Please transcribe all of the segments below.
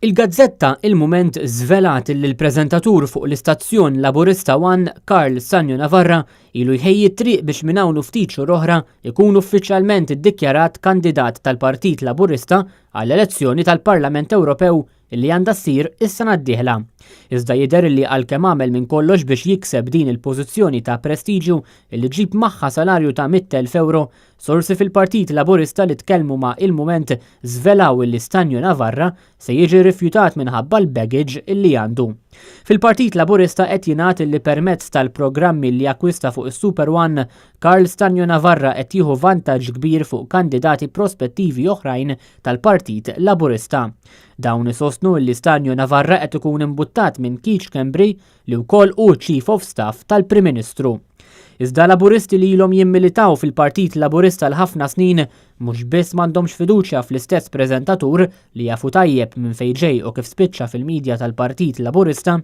Il-Gazzetta Il-Mument żvelat li l-preżentatur fuq l-istazzjon Laburista 1 Carl Stanjo Navarra ilu jħejji triq biex minn hawn ftit xhur oħra ikun uffiċjalment iddikjarat kandidat tal-Partit Laburista għall-elezzjoni tal-Parlament Ewropew li għandha ssir is-sena d-dieħla. Iżda jidher li għalkemm għamel minn kollox biex jikseb din il-pożizzjoni ta' prestiġju li ġib magħha salarju ta' 100,000 euro, sorsi fil-Partit Laburista li tkellmu ma' Il-Mument żvelaw li Stanjo Navarra se jiġi rifjutat minħabba l-baggage illi għandu. Fil-Partit Laburista qed jingħad li permezz tal-programmi li akkwista fuq is-Super One, Carl Stanjo Navarra qed jieħu vantaġġ kbir fuq kandidati prospettivi oħrajn tal-Partit Laburista. Dawn isostnu li Stanjo Navarra qed ikun imbuttat minn Keith Schembri li wkoll hu Chief of Staff tal-Prim Ministru. Iżda Laburisti li ilhom jimmilitaw fil-Partit Laburista l-ħafna snin mhux biss m'għandhomx fiduċja fl-istess preżentatur li jafu tajjeb minn fejn ġej u kif spiċċa fil-midja tal-Partit Laburista,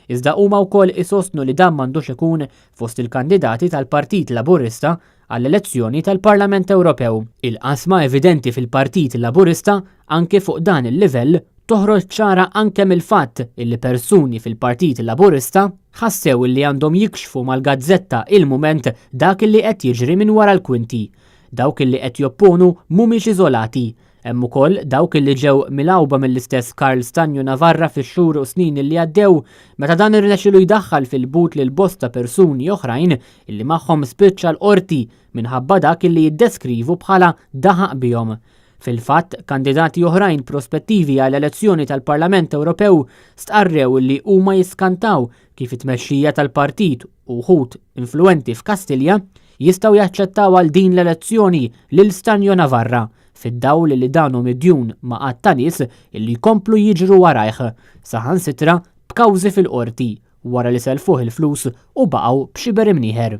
iżda huma wkoll isostnu li dan m'għandux ikun fost il-kandidati tal-Partit Laburista għall-elezzjoni tal-Parlament Ewropew. Il-qasma evidenti fil-Partit Laburista anke fuq dan il-livell toħroġ ċara anke mill-fatt illi persuni fil-Partit Laburista ħassew illi għandhom jikxfu mal-Gazzetta Il-Mument dak illi qed jiġri minn wara l-kwinti. Dawk illi qed jopponu mhumiex iżolati. Hemm ukoll dawk illi ġew milgħuba mill-istess Carl Stanjo Navarra fix-xhur u snin illi għaddew meta dan irnexxielu jdaħħal fil-but lil bosta persuni oħrajn illi magħhom spiċċa l-qorti minħabba dak illi jiddeskrivu bħala daħaq bihom. Fil-fatt, kandidati oħrajn prospettivi għall-elezzjoni tal-Parlament Ewropew stqarrew li huma jiskantaw kif it-tmexxija tal-partit u wħud influenti f'Kastilja jistgħu jaċċettaw għal din l-elezzjoni lil Stanjo Navarra fid-dawl li dan hu midjun ma' qatt ta' nies illi jkomplu jiġru warajh saħansitra b'kawżi fil-qorti wara li selfuh il-flus u baqgħu b'xi berim nieħer.